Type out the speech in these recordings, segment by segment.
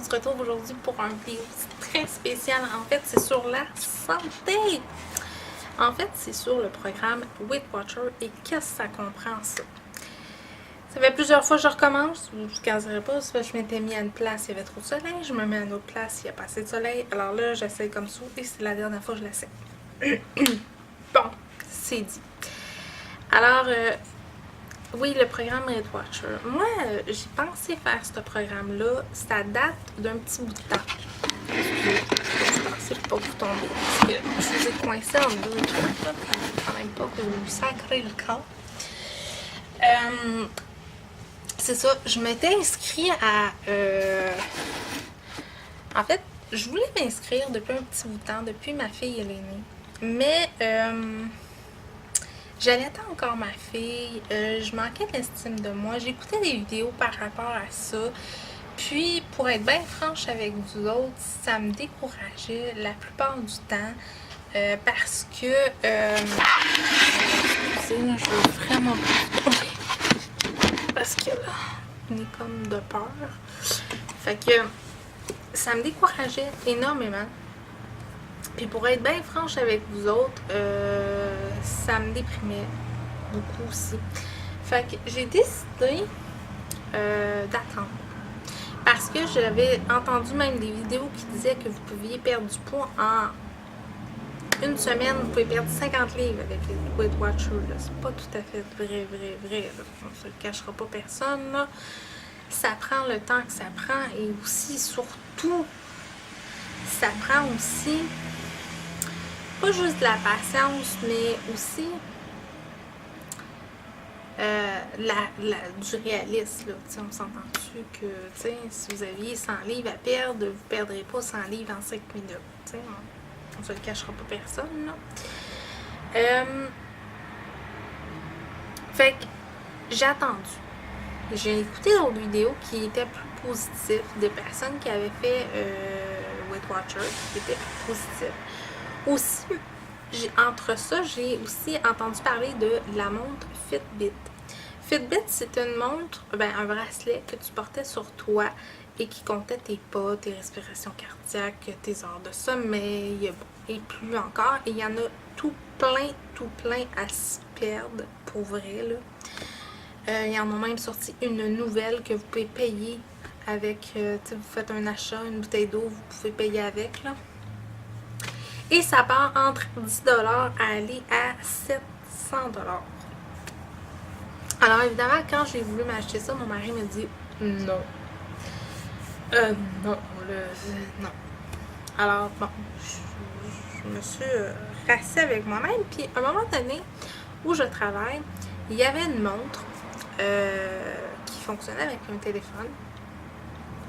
se retrouve aujourd'hui pour un vidéo très spécial. En fait, c'est sur la santé. En fait, c'est sur le programme Weight Watcher et qu'est-ce que ça comprend ça? Ça fait plusieurs fois que je recommence, je ne vous caserai pas, parce que je m'étais mis à une place, il y avait trop de soleil, je me mets à une autre place, il n'y a pas assez de soleil. Alors là, j'essaie comme ça et c'est la dernière fois que je l'essaie. Bon, c'est dit. Alors, oui, le programme Weight Watcher. Moi, j'ai pensé faire ce programme-là, ça date d'un petit bout de temps. Excusez, je pensais pas vous tomber, parce que je vous ai coincé en deux trucs, là, quand même pas que vous sacrez le corps. C'est ça, je m'étais inscrite à... En fait, je voulais m'inscrire depuis un petit bout de temps, depuis ma fille elle est née. Mais j'allaitais encore ma fille, je manquais d'estime de moi, j'écoutais des vidéos par rapport à ça. Puis, pour être bien franche avec vous autres, ça me décourageait la plupart du temps. Parce que... excusez, je veux vraiment pas tomber. Parce que là, on est comme de peur. Fait que ça me décourageait énormément. Puis pour être bien franche avec vous autres, ça me déprimait beaucoup aussi. Fait que j'ai décidé d'attendre. Parce que j'avais entendu même des vidéos qui disaient que vous pouviez perdre du poids en une semaine, vous pouvez perdre 50 livres avec les Weight Watchers. C'est pas tout à fait vrai. Là. On se le cachera pas personne. Là. Ça prend le temps que ça prend et aussi, surtout, ça prend aussi pas juste de la patience, mais aussi du réalisme. Là. On s'entend-tu que si vous aviez 100 livres à perdre, vous ne perdrez pas 100 livres en 5 minutes. On se le cachera pas personne, là. Fait que j'ai attendu. J'ai écouté d'autres vidéos qui étaient plus positives, de personnes qui avaient fait Weight Watcher, qui étaient plus positives. Aussi, entre ça, j'ai aussi entendu parler de la montre Fitbit. Fitbit, c'est une montre, un bracelet que tu portais sur toi et qui comptait tes pas, tes respirations cardiaques, tes heures de sommeil, et plus encore. Et il y en a tout plein à se perdre, pour vrai, là. Il y en a même sorti une nouvelle que vous pouvez payer avec, vous faites un achat, une bouteille d'eau, vous pouvez payer avec, là. Et ça part entre 10$ à aller à 700$. Alors évidemment, quand j'ai voulu m'acheter ça, mon mari me dit non. Non. Alors bon, je me suis rassée avec moi-même. Puis à un moment donné où je travaille, il y avait une montre qui fonctionnait avec un téléphone,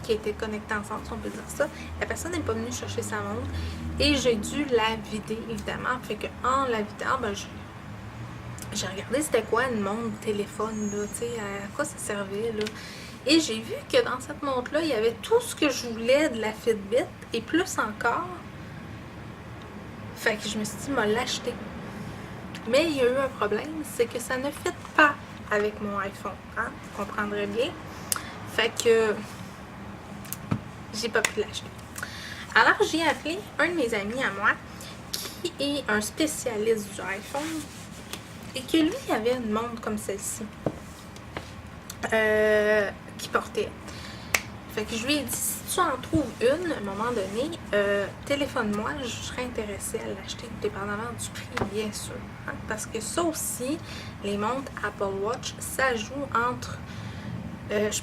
qui était connecté ensemble, si on peut dire ça. La personne n'est pas venue chercher sa montre et j'ai dû la vider, évidemment. Fait que en la vidant, j'ai regardé c'était quoi une montre téléphone, là, tu sais, à quoi ça servait, là. Et j'ai vu que dans cette montre-là, il y avait tout ce que je voulais de la Fitbit et plus encore. Fait que je me suis dit, l'acheter. Mais il y a eu un problème, c'est que ça ne fit pas avec mon iPhone, hein, vous comprendrez bien. Fait que j'ai pas pu l'acheter. Alors j'ai appelé un de mes amis à moi qui est un spécialiste du iPhone et que lui avait une montre comme celle-ci qu'il portait. Fait que je lui ai dit, si tu en trouves une à un moment donné, téléphone-moi, je serais intéressée à l'acheter, dépendamment du prix, bien sûr. Hein? Parce que ça aussi, les montres Apple Watch, ça joue entre 9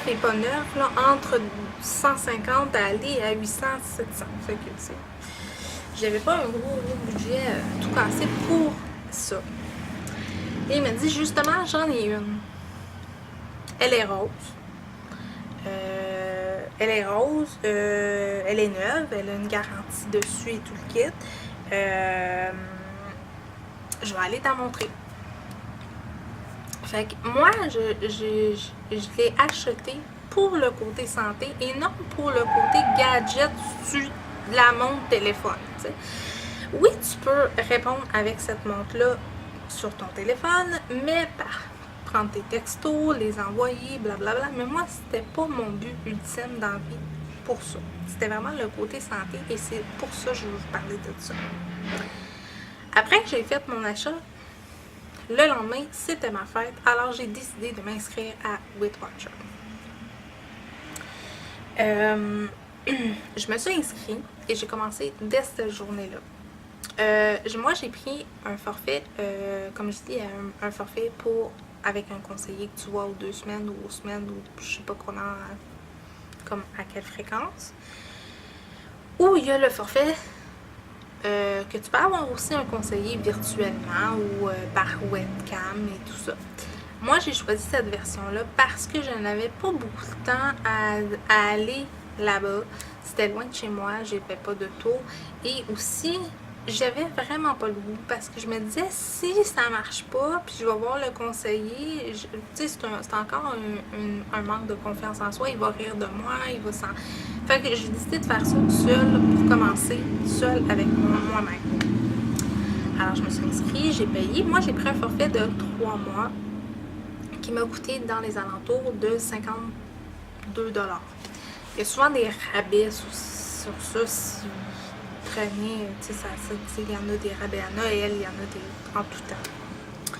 et pas 9, là, entre 150 à aller à 800, 700. Fait que, tu sais, j'avais pas un gros budget tout cassé pour ça. Et il m'a dit, justement, j'en ai une. Elle est rose. Elle est neuve. Elle a une garantie dessus et tout le kit. Je vais aller t'en montrer. Fait que moi, je l'ai acheté pour le côté santé et non pour le côté gadget de la montre téléphone. T'sais. Oui, tu peux répondre avec cette montre-là sur ton téléphone, mais prendre tes textos, les envoyer, blablabla. Mais moi, c'était pas mon but ultime dans la vie pour ça. C'était vraiment le côté santé et c'est pour ça que je vais vous parler de ça. Après que j'ai fait mon achat, le lendemain, c'était ma fête, alors j'ai décidé de m'inscrire à Weight Watcher. Je me suis inscrite et j'ai commencé dès cette journée-là. Moi, j'ai pris un forfait, comme je dis, un forfait avec un conseiller que tu vois aux 2 semaines ou aux semaines ou je sais pas comment, comme à quelle fréquence. Ou il y a le forfait que tu peux avoir aussi un conseiller virtuellement ou par webcam et tout ça. Moi, j'ai choisi cette version-là parce que je n'avais pas beaucoup de temps à aller là-bas. C'était loin de chez moi, j'ai fait pas de tour. Et aussi, j'avais vraiment pas le goût parce que je me disais, si ça marche pas, puis je vais voir le conseiller, tu sais, c'est encore un manque de confiance en soi. Il va rire de moi, il va s'en... Fait que j'ai décidé de faire ça seule pour commencer, seule avec moi-même. Alors, je me suis inscrite, j'ai payé. Moi, j'ai pris un forfait de 3 mois qui m'a coûté dans les alentours de 52 $. Il y a souvent des rabais sur ça si vous prenez, tu sais, il y en a des rabais à Noël, il y en a des en tout temps.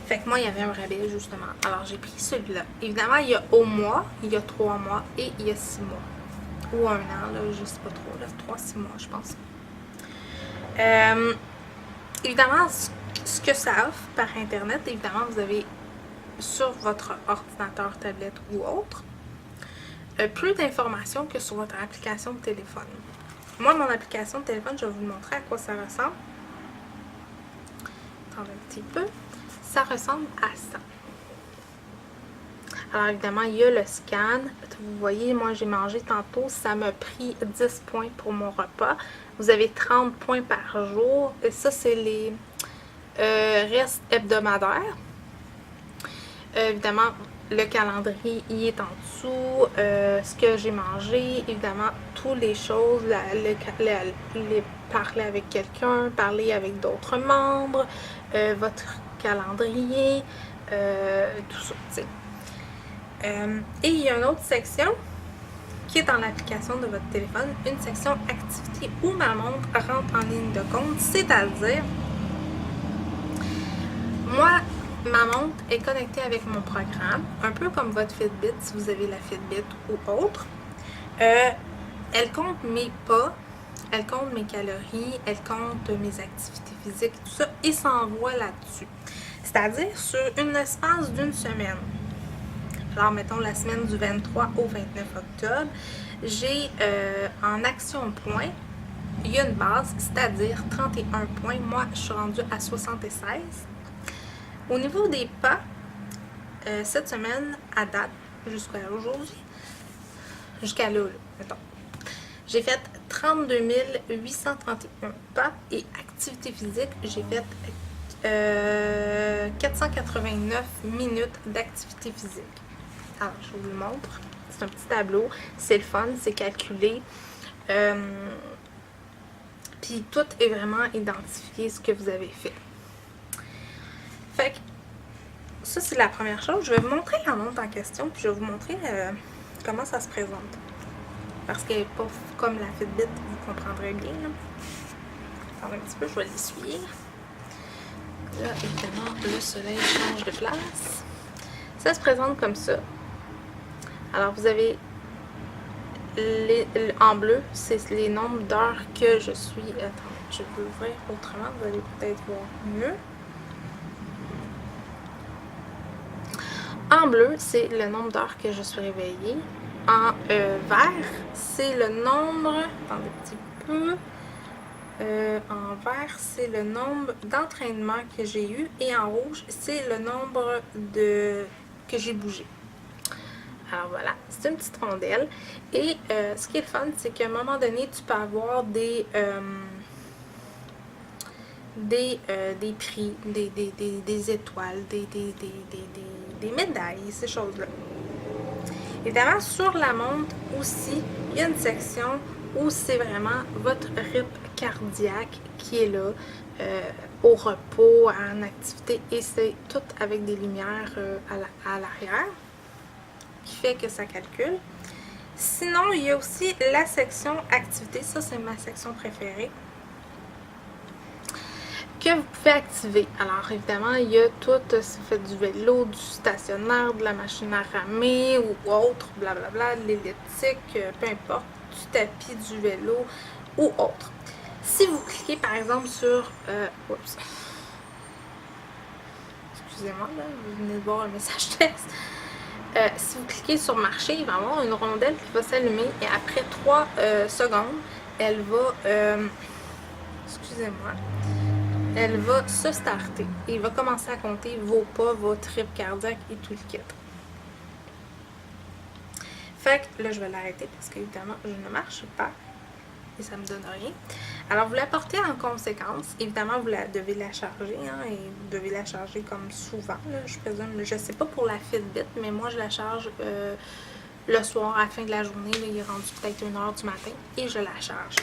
Fait que moi, il y avait un rabais justement. Alors, j'ai pris celui-là. Évidemment, il y a au mois, il y a 3 mois et il y a 6 mois. Ou 1 an, là, je sais pas trop, là, 3-6 mois, je pense. Évidemment, ce que ça offre par Internet, évidemment, vous avez sur votre ordinateur, tablette ou autre, plus d'informations que sur votre application de téléphone. Moi, mon application de téléphone, je vais vous montrer à quoi ça ressemble. Attendez un petit peu. Ça ressemble à ça. Alors, évidemment, il y a le scan. Vous voyez, moi, j'ai mangé tantôt. Ça m'a pris 10 points pour mon repas. Vous avez 30 points par jour. Et ça, c'est les restes hebdomadaires. Évidemment, le calendrier y est en dessous. Ce que j'ai mangé, évidemment, toutes les choses. Parler avec quelqu'un, parler avec d'autres membres, votre calendrier, tout ça, tu sais. Et il y a une autre section qui est dans l'application de votre téléphone, une section activité où ma montre rentre en ligne de compte, c'est-à-dire, moi, ma montre est connectée avec mon programme, un peu comme votre Fitbit si vous avez la Fitbit ou autre. Elle compte mes pas, elle compte mes calories, elle compte mes activités physiques, tout ça, et s'envoie là-dessus. C'est-à-dire sur une espace d'une semaine. Alors, mettons la semaine du 23 au 29 octobre, j'ai en action point, il y a une base, c'est-à-dire 31 points. Moi, je suis rendue à 76. Au niveau des pas, cette semaine, à date, jusqu'à aujourd'hui, jusqu'à là, mettons, j'ai fait 32 831 pas et activité physique, j'ai fait 489 minutes d'activité physique. Alors, je vous le montre. C'est un petit tableau. C'est le fun, c'est calculé. Puis tout est vraiment identifié ce que vous avez fait. Fait que ça, c'est la première chose. Je vais vous montrer la montre en question, puis je vais vous montrer comment ça se présente. Parce qu'elle n'est pas comme la Fitbit, vous comprendrez bien. Là. Attendez un petit peu, je vais l'essuyer. Là, évidemment, le soleil change de place. Ça se présente comme ça. Alors, vous avez en bleu, c'est les nombres d'heures que je suis... Attendez, je vais l'ouvrir autrement, vous allez peut-être voir mieux. En bleu, c'est le nombre d'heures que je suis réveillée. En vert, c'est le nombre... Attendez un petit peu. En vert, c'est le nombre d'entraînements que j'ai eu. Et en rouge, c'est le nombre que j'ai bougé. Alors voilà, c'est une petite rondelle. Et ce qui est le fun, c'est qu'à un moment donné, tu peux avoir des prix, des étoiles, des médailles, ces choses-là. Évidemment, sur la montre aussi, il y a une section où c'est vraiment votre rythme cardiaque qui est là. au repos, en activité, et c'est tout avec des lumières à l'arrière qui fait que ça calcule. Sinon, il y a aussi la section activité, ça c'est ma section préférée, que vous pouvez activer. Alors évidemment, il y a tout, si vous faites du vélo, du stationnaire, de la machine à ramer ou autre, blablabla, de l'elliptique, peu importe, du tapis, du vélo ou autre. Si vous cliquez par exemple sur... oups. Excusez-moi, là, vous venez de voir un message texte. Si vous cliquez sur marcher, il va y avoir une rondelle qui va s'allumer et après 3 secondes, elle va... excusez-moi. Elle va se starter et il va commencer à compter vos pas, votre rythme cardiaque et tout le kit. Fait que là, je vais l'arrêter parce qu'évidemment, je ne marche pas et ça me donne rien. Alors, vous la portez en conséquence. Évidemment, vous devez la charger et vous devez la charger comme souvent. Là, je présume, je sais pas pour la Fitbit, mais moi, je la charge le soir à la fin de la journée. Là, il est rendu peut-être 1h du matin et je la charge.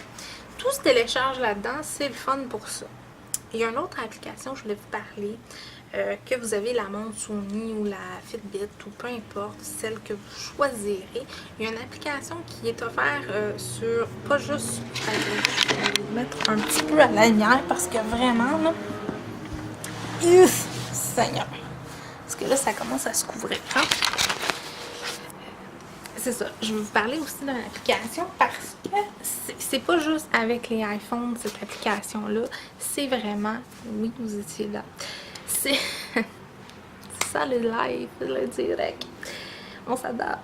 Tout se télécharge là-dedans, c'est le fun pour ça. Il y a une autre application, je voulais vous parler, que vous avez la montre Sony ou la Fitbit ou peu importe, celle que vous choisirez. Il y a une application qui est offerte sur, pas juste, je vais vous mettre un petit peu à la lumière parce que vraiment, là, Seigneur, parce que là, ça commence à se couvrir, hein? C'est ça, je vais vous parler aussi d'une application parce que c'est pas juste avec les iPhones, cette application-là, c'est vraiment, oui, vous étiez là, c'est ça le live, le direct, on s'adapte.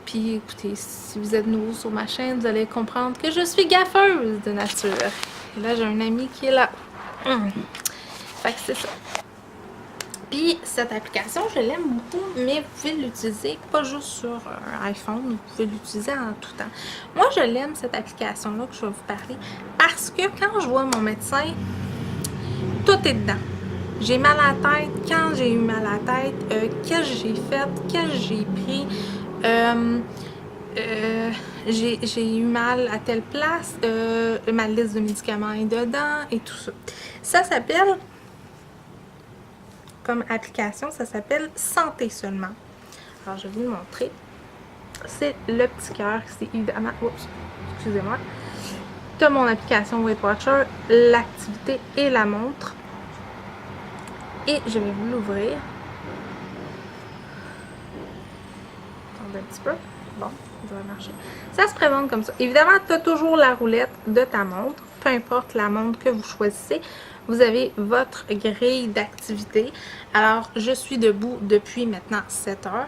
Puis écoutez, si vous êtes nouveau sur ma chaîne, vous allez comprendre que je suis gaffeuse de nature. Et là, j'ai un ami qui est là. Fait que c'est ça. Puis cette application, je l'aime beaucoup, mais vous pouvez l'utiliser pas juste sur un iPhone, vous pouvez l'utiliser en tout temps. Moi, je l'aime cette application-là que je vais vous parler parce que quand je vois mon médecin, tout est dedans. J'ai mal à la tête, quand j'ai eu mal à la tête, qu'est-ce que j'ai fait, qu'est-ce que j'ai pris, j'ai eu mal à telle place, ma liste de médicaments est dedans et tout ça. Ça s'appelle... comme application, ça s'appelle Santé seulement. Alors, je vais vous le montrer. C'est le petit cœur, c'est évidemment... Oups, excusez-moi. De mon application Weight Watcher, l'activité et la montre. Et je vais vous l'ouvrir. Attendez un petit peu. Bon, ça va marcher. Ça se présente comme ça. Évidemment, tu as toujours la roulette de ta montre. Peu importe la montre que vous choisissez. Vous avez votre grille d'activité. Alors, je suis debout depuis maintenant 7 heures.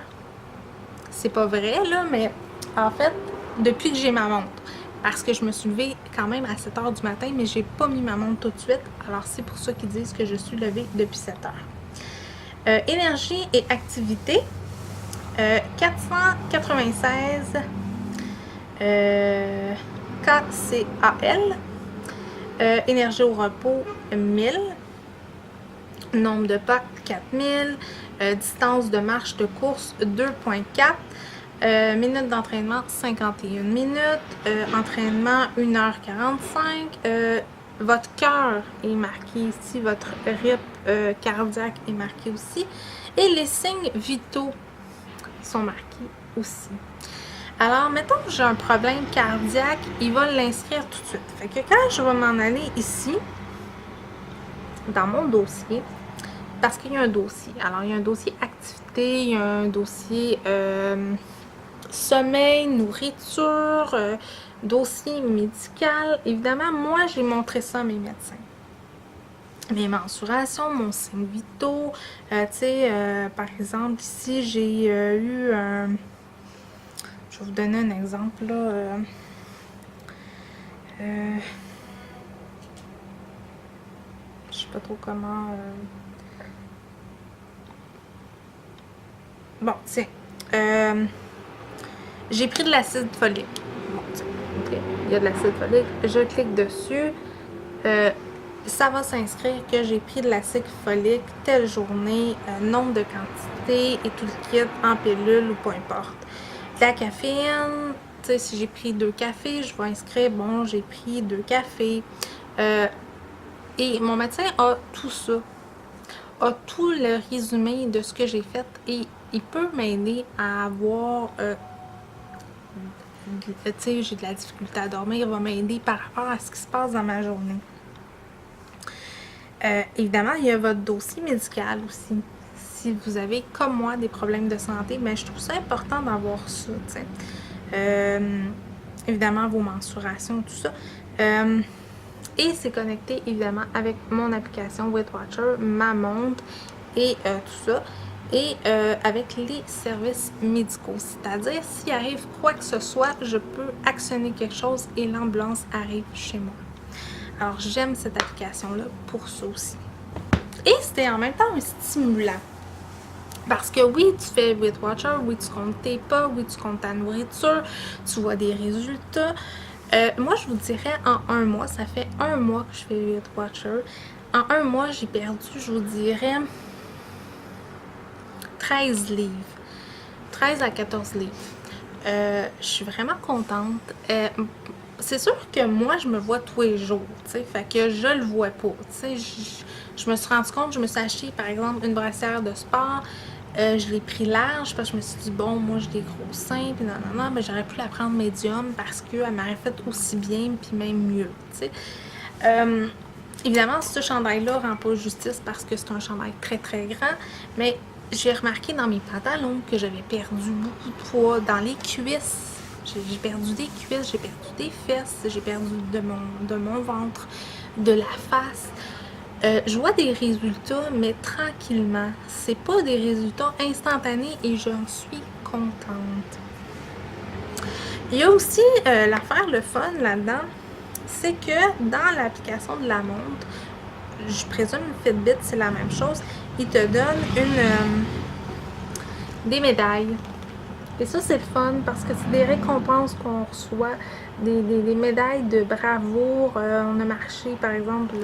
C'est pas vrai, là, mais en fait, depuis que j'ai ma montre. Parce que je me suis levée quand même à 7 heures du matin, mais j'ai pas mis ma montre tout de suite. Alors, c'est pour ça qu'ils disent que je suis levée depuis 7 heures. Énergie et activité. 496 KCAL. Énergie au repos 1000, nombre de pas 4000, distance de marche de course 2.4, minutes d'entraînement 51 minutes, entraînement 1h45, votre cœur est marqué ici, votre rythme cardiaque est marqué aussi et les signes vitaux sont marqués aussi. Alors, mettons que j'ai un problème cardiaque, il va l'inscrire tout de suite. Fait que quand je vais m'en aller ici, dans mon dossier, parce qu'il y a un dossier. Alors, il y a un dossier activité, il y a un dossier sommeil, nourriture, dossier médical. Évidemment, moi, j'ai montré ça à mes médecins. Mes mensurations, mon signe vitaux. Tu sais, par exemple, ici, j'ai eu un... Je vais vous donner un exemple, là. Je sais pas trop comment... Bon, tiens. J'ai pris de l'acide folique. Bon, tiens, okay. Il y a de l'acide folique. Je clique dessus. Ça va s'inscrire que j'ai pris de l'acide folique telle journée, nombre de quantité et tout le kit en pilule ou peu importe. De la caféine, tu sais, si j'ai pris 2 cafés, je vais inscrire, bon, j'ai pris 2 cafés. Et mon médecin a tout ça, a tout le résumé de ce que j'ai fait et il peut m'aider à avoir, tu sais, j'ai de la difficulté à dormir, il va m'aider par rapport à ce qui se passe dans ma journée. Évidemment, il y a votre dossier médical aussi. Si vous avez, comme moi, des problèmes de santé, mais je trouve ça important d'avoir ça, tu sais. Évidemment, vos mensurations, tout ça. Et c'est connecté, évidemment, avec mon application Weight Watcher, ma montre et tout ça. Et avec les services médicaux. C'est-à-dire, s'il arrive quoi que ce soit, je peux actionner quelque chose et l'ambulance arrive chez moi. Alors, j'aime cette application-là pour ça aussi. Et c'était en même temps un stimulant. Parce que oui, tu fais Weight Watcher, oui, tu comptes tes pas, oui, tu comptes ta nourriture, tu vois des résultats. Moi, je vous dirais, en un mois, ça fait un mois que je fais Weight Watcher. En un mois, j'ai perdu, je vous dirais, 13 livres. 13 à 14 livres. Je suis vraiment contente. C'est sûr que moi, je me vois tous les jours, tu sais, fait que je le vois pas, tu sais, je me suis rendu compte, je me suis acheté, par exemple, une brassière de sport, je l'ai pris large, parce que je me suis dit, bon, moi, j'ai des gros seins, puis non, mais j'aurais pu la prendre médium, parce qu'elle m'aurait fait aussi bien, puis même mieux, tu sais. Évidemment, ce chandail-là rend pas justice, parce que c'est un chandail très, très grand, mais j'ai remarqué dans mes pantalons que j'avais perdu beaucoup de poids, dans les cuisses. J'ai perdu des cuisses, j'ai perdu des fesses, j'ai perdu de mon ventre, de la face. Je vois des résultats, mais tranquillement. C'est pas des résultats instantanés et j'en suis contente. Il y a aussi l'affaire, le fun là-dedans, c'est que dans l'application de la montre, je présume Fitbit, c'est la même chose, il te donne des médailles. Et ça, c'est le fun parce que c'est des récompenses qu'on reçoit, des médailles de bravoure. On a marché, par exemple,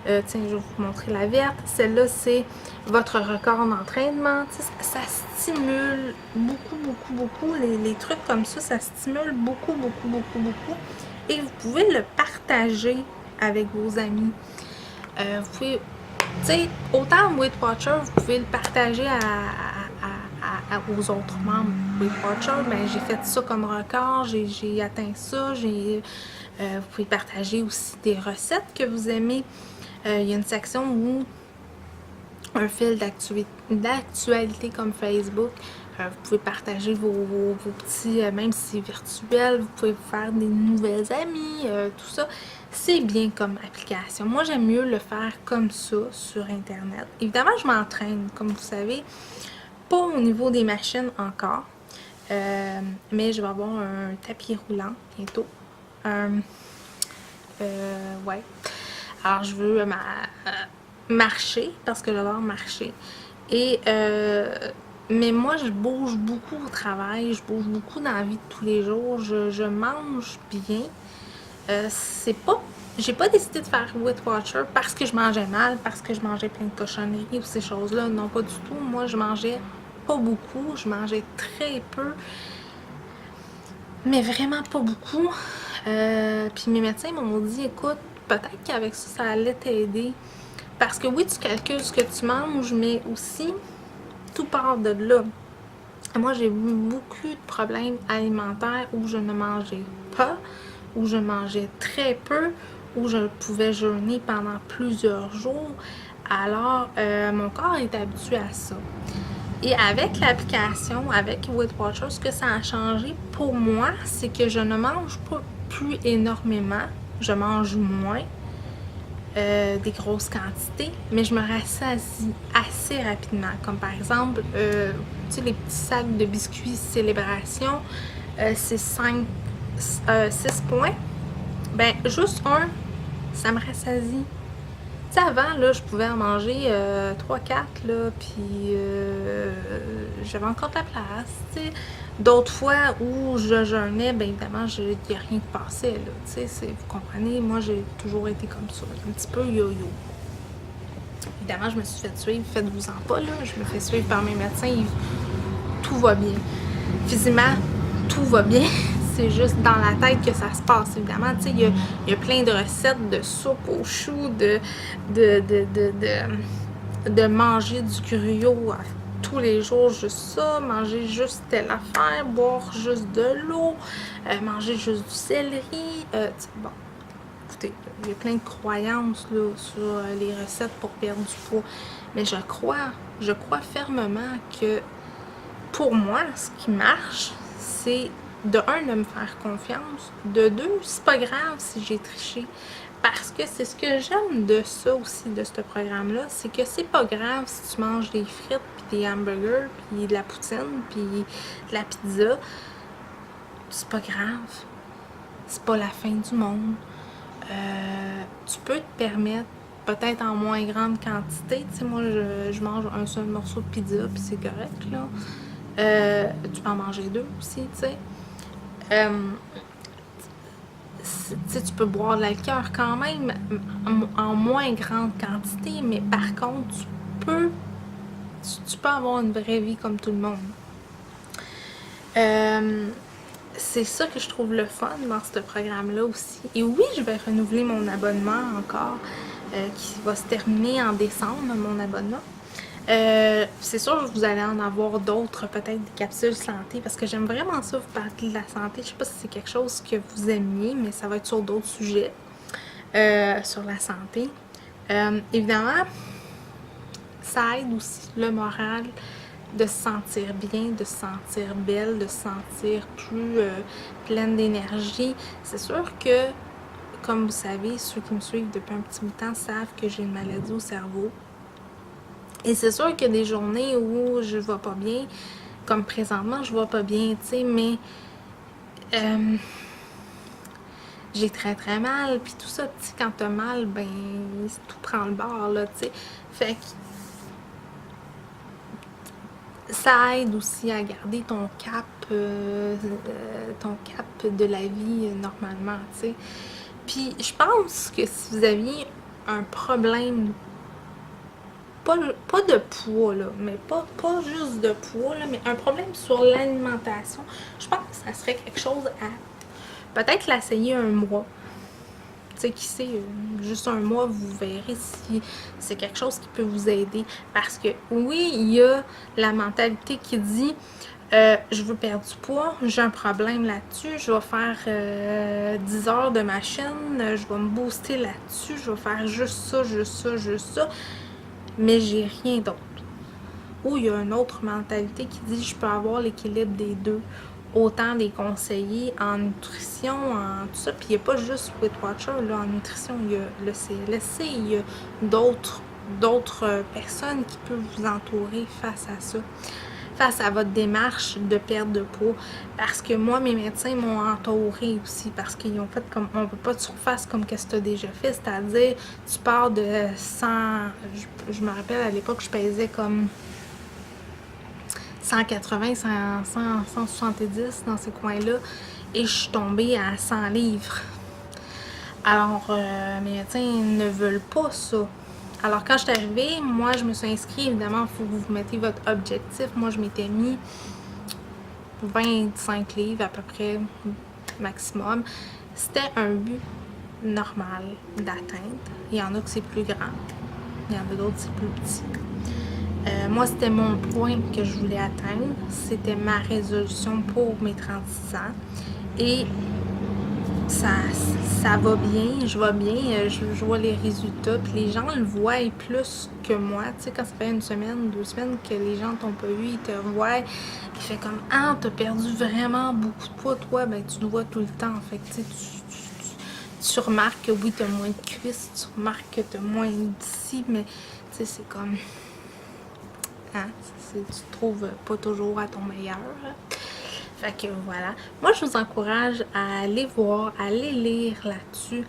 tiens, je vais vous montrer la verte. Celle-là, c'est votre record d'entraînement. Ça stimule beaucoup. Les trucs comme ça stimule beaucoup. Et vous pouvez le partager avec vos amis. Vous pouvez, tu sais, autant Weight Watcher, vous pouvez le partager aux autres membres Weight Watcher, ben, j'ai fait ça comme record, j'ai atteint ça, vous pouvez partager aussi des recettes que vous aimez. Il y a une section où un fil d'actualité comme Facebook, vous pouvez partager vos petits, même si c'est virtuel, vous pouvez vous faire des nouvelles amies, tout ça. C'est bien comme application. Moi, j'aime mieux le faire comme ça sur Internet. Évidemment, je m'entraîne, comme vous savez. Pas au niveau des machines encore, mais je vais avoir un tapis roulant bientôt. Ouais. Alors, je veux marcher parce que j'adore marcher. Et, mais moi, je bouge beaucoup au travail, je bouge beaucoup dans la vie de tous les jours, je mange bien. C'est pas... J'ai pas décidé de faire Weight Watcher parce que je mangeais mal, parce que je mangeais plein de cochonneries ou ces choses-là. Non, pas du tout. Moi, je mangeais pas beaucoup. Je mangeais très peu. Mais vraiment pas beaucoup. Puis mes médecins m'ont dit, écoute, peut-être qu'avec ça, ça allait t'aider. Parce que oui, tu calcules ce que tu manges, mais aussi, tout part de là. Moi, j'ai eu beaucoup de problèmes alimentaires où je ne mangeais pas, où je mangeais très peu, où je pouvais jeûner pendant plusieurs jours. Alors, mon corps est habitué à ça. Et avec l'application, avec Weight Watchers, ce que ça a changé pour moi, c'est que je ne mange pas plus énormément, je mange moins, des grosses quantités, mais je me rassasie assez rapidement. Comme par exemple, tu sais, les petits sacs de biscuits Célébration, c'est 6 points. Ben, juste un, ça me rassasie. Tu sais, avant, là, je pouvais en manger 3-4, là, puis j'avais encore de la place, tu sais. D'autres fois où je jeûnais, bien évidemment, il n'y a rien qui passait, là, tu sais, vous comprenez, moi, j'ai toujours été comme ça, un petit peu yo-yo. Évidemment, je me suis fait suivre, faites-vous-en pas, là, je me fais suivre par mes médecins, tout va bien. Physiquement, tout va bien, c'est juste dans la tête que ça se passe, évidemment. Tu sais, il y a plein de recettes de soupe aux choux, de manger du gruau tous les jours, juste ça, manger juste telle affaire, boire juste de l'eau, manger juste du céleri. Bon, écoutez, il y a plein de croyances là, sur les recettes pour perdre du poids. Mais je crois fermement que pour moi, ce qui marche, c'est de un, de me faire confiance, de deux, c'est pas grave si j'ai triché. Parce que c'est ce que j'aime de ça aussi, de ce programme-là, c'est que c'est pas grave si tu manges des frites, puis des hamburgers, puis de la poutine, puis de la pizza. C'est pas grave. C'est pas la fin du monde. Tu peux te permettre, peut-être en moins grande quantité. Tu sais, moi, je mange un seul morceau de pizza, puis c'est correct, là. Tu peux en manger deux aussi, tu sais. Tu peux boire de l'alcool quand même en moins grande quantité, mais par contre, tu peux avoir une vraie vie comme tout le monde. C'est ça que je trouve le fun dans ce programme-là aussi. Et oui, je vais renouveler mon abonnement encore, qui va se terminer en décembre, mon abonnement. C'est sûr que vous allez en avoir d'autres, peut-être des capsules santé, parce que j'aime vraiment ça, vous parler de la santé. Je sais pas si c'est quelque chose que vous aimiez, mais ça va être sur d'autres sujets, sur la santé. Évidemment, ça aide aussi le moral de se sentir bien, de se sentir belle, de se sentir plus pleine d'énergie. C'est sûr que, comme vous savez, ceux qui me suivent depuis un petit bout de temps savent que j'ai une maladie au cerveau. Et c'est sûr qu'il y a des journées où je vais pas bien, comme présentement, je vais pas bien, tu sais, mais j'ai très très mal, puis tout ça, tu sais, quand t'as mal, ben, tout prend le bord, là, tu sais. Fait que ça aide aussi à garder ton cap de la vie normalement, tu sais. Puis je pense que si vous aviez un problème, pas de poids, là, mais pas juste de poids, là, mais un problème sur l'alimentation, je pense que ça serait quelque chose à peut-être l'essayer un mois. Tu sais, qui sait, juste un mois, vous verrez si c'est quelque chose qui peut vous aider. Parce que oui, il y a la mentalité qui dit je veux perdre du poids, j'ai un problème là-dessus, je vais faire 10 heures de machine, je vais me booster là-dessus, je vais faire juste ça, juste ça, juste ça, mais j'ai rien d'autre. Ou il y a une autre mentalité qui dit je peux avoir l'équilibre des deux. Autant des conseillers en nutrition, en tout ça. Puis il n'y a pas juste Weight Watcher, là, en nutrition, il y a le CLSC, il y a d'autres personnes qui peuvent vous entourer face à ça, face à votre démarche de perte de poids. Parce que moi, mes médecins m'ont entouré aussi, parce qu'ils ont fait comme, on peut pas que tu refasses comme qu'est-ce que tu as déjà fait, c'est-à-dire, tu pars de 100, je me rappelle à l'époque, je pesais comme 180, 170 dans ces coins-là, et je suis tombée à 100 livres. Alors, mes médecins ne veulent pas ça. Alors, quand je suis arrivée, moi, je me suis inscrite. Évidemment, il faut que vous mettez votre objectif. Moi, je m'étais mis 25 livres à peu près, maximum. C'était un but normal d'atteindre. Il y en a que c'est plus grand. Il y en a d'autres c'est plus petit. Moi, c'était mon point que je voulais atteindre. C'était ma résolution pour mes 36 ans. Et ça va bien, je vais bien, je vois les résultats, puis les gens le voient plus que moi. Tu sais, quand ça fait une semaine, 2 semaines que les gens t'ont pas vu, ils te voient, ils font comme « Ah, t'as perdu vraiment beaucoup de poids, toi, ben tu le vois tout le temps. » Fait que tu sais, tu remarques que oui, t'as moins de cuisses, tu remarques que t'as moins d'ici, mais tu sais, c'est comme... Hein, tu te trouves pas toujours à ton meilleur. Fait que voilà. Moi, je vous encourage à aller voir, à aller lire là-dessus.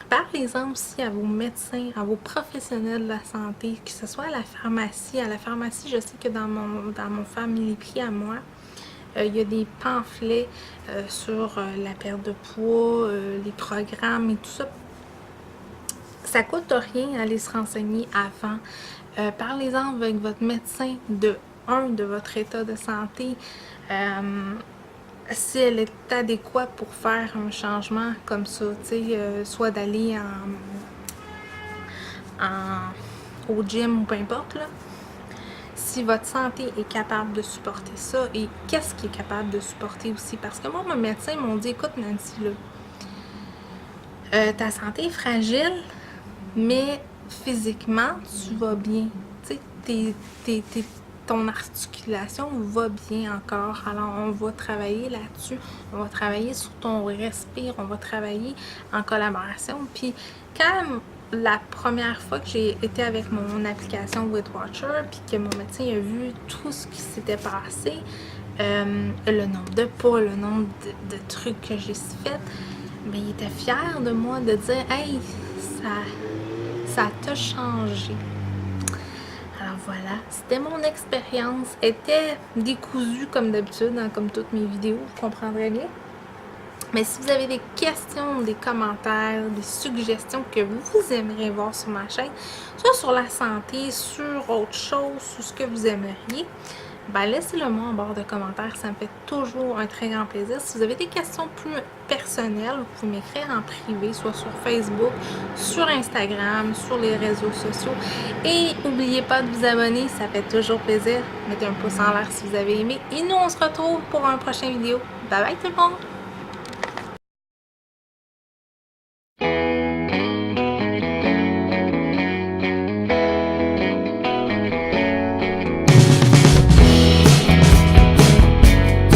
Parlez-en aussi à vos médecins, à vos professionnels de la santé, que ce soit à la pharmacie. À la pharmacie, je sais que dans mon Family Prix à moi, il y a des pamphlets sur la perte de poids, les programmes et tout ça. Ça coûte rien aller se renseigner avant. Parlez-en avec votre médecin de votre état de santé. si elle est adéquate pour faire un changement comme ça, tu sais, soit d'aller au gym ou peu importe, là. Si votre santé est capable de supporter ça, et qu'est-ce qui est capable de supporter aussi? Parce que moi, mon médecin m'ont dit, écoute Nancy, là, ta santé est fragile, mais physiquement, tu vas bien. Tu sais, ton articulation va bien encore. Alors, on va travailler là-dessus. On va travailler sur ton respire. On va travailler en collaboration. Puis, quand la première fois que j'ai été avec mon application Weight Watcher, puis que mon médecin a vu tout ce qui s'était passé, le nombre de pas, le nombre de trucs que j'ai fait, ben, il était fier de moi de dire « Hey, ça t'a changé. » Alors voilà, c'était mon expérience. Elle était décousue comme d'habitude, hein, comme toutes mes vidéos, vous comprendrez bien. Mais si vous avez des questions, des commentaires, des suggestions que vous aimeriez voir sur ma chaîne, soit sur la santé, sur autre chose, sur ce que vous aimeriez, ben laissez-le moi en barre de commentaires, ça me fait toujours un très grand plaisir. Si vous avez des questions plus personnelles, vous pouvez m'écrire en privé, soit sur Facebook, sur Instagram, sur les réseaux sociaux. Et n'oubliez pas de vous abonner, ça fait toujours plaisir. Mettez un pouce en l'air si vous avez aimé. Et nous, on se retrouve pour un prochain vidéo. Bye bye tout le monde!